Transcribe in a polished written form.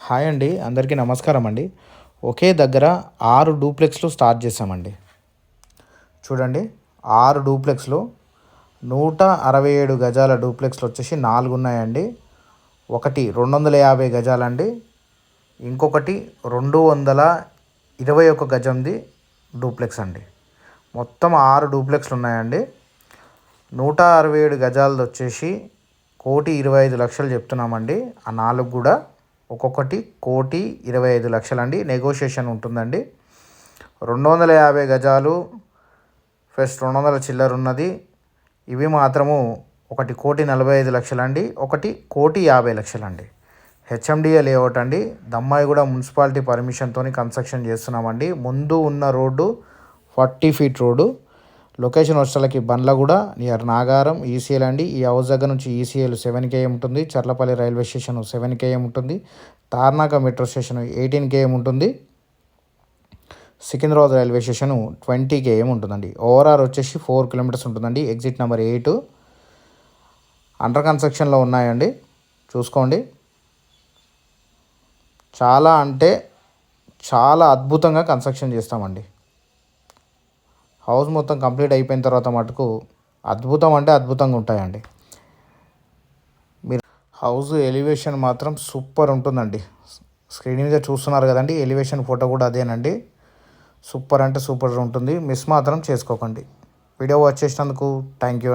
Hi అండి, అందరికీ నమస్కారం అండి. ఒకే దగ్గర 6 డూప్లెక్స్లు స్టార్ట్ చేసామండి. చూడండి, 6 డూప్లెక్స్లు 167 గజాల డూప్లెక్స్లు వచ్చేసి 4 ఉన్నాయండి. ఒకటి 250 గజాలండి, ఇంకొకటి 221 గజంది డూప్లెక్స్ అండి. మొత్తం 6 డూప్లెక్స్లు ఉన్నాయండి. 167 గజాలది వచ్చేసి 1,25,00,000 చెప్తున్నామండి. ఆ 4 కూడా ఒక్కొక్కటి 1,25,00,000 అండి. నెగోషియేషన్ ఉంటుందండి. 250 గజాలు ప్లస్ 200 చిల్లర ఉన్నది. ఇవి మాత్రము ఒకటి 1,45,00,000 అండి, ఒకటి 1,50,00,000 అండి. హెచ్ఎండిఏ లేఅవుట్ అండి. దమ్మాయిగూడ మున్సిపాలిటీ పర్మిషన్తో కన్స్ట్రక్షన్ చేస్తున్నామండి. ముందు ఉన్న రోడ్డు 40 ఫీట్ రోడ్డు. లొకేషన్ వచ్చేసరికి బండ్లగూడ నియర్ నాగారం ఈసీఎల్ అండి. ఈ హౌస్ దగ్గర నుంచి ఈసీఎల్ 7 km ఉంటుంది. చర్లపల్లి రైల్వే స్టేషన్ 7 km ఉంటుంది. తార్నాక మెట్రో స్టేషన్ 18 km ఉంటుంది. సికింద్రాబాద్ రైల్వే స్టేషన్ 20 km ఉంటుందండి. ఓవరాల్ వచ్చేసి 4 km ఉంటుందండి. ఎగ్జిట్ నెంబర్ 8 అండర్ కన్స్ట్రక్షన్లో ఉన్నాయండి. చూసుకోండి. చాలా అంటే చాలా అద్భుతంగా కన్స్ట్రక్షన్ చేస్తామండి. హౌస్ మొత్తం కంప్లీట్ అయిపోయిన తర్వాత మటుకు అద్భుతం అంటే అద్భుతంగా ఉంటాయండి. మీరు హౌస్ ఎలివేషన్ మాత్రం సూపర్ ఉంటుందండి. స్క్రీన్ మీద చూస్తున్నారు కదండి, ఎలివేషన్ ఫోటో కూడా అదేనండి. సూపర్ అంటే సూపర్ ఉంటుంది. మిస్ మాత్రం చేసుకోకండి. వీడియో వాచ్ చేసినందుకు థ్యాంక్ యూ అండి.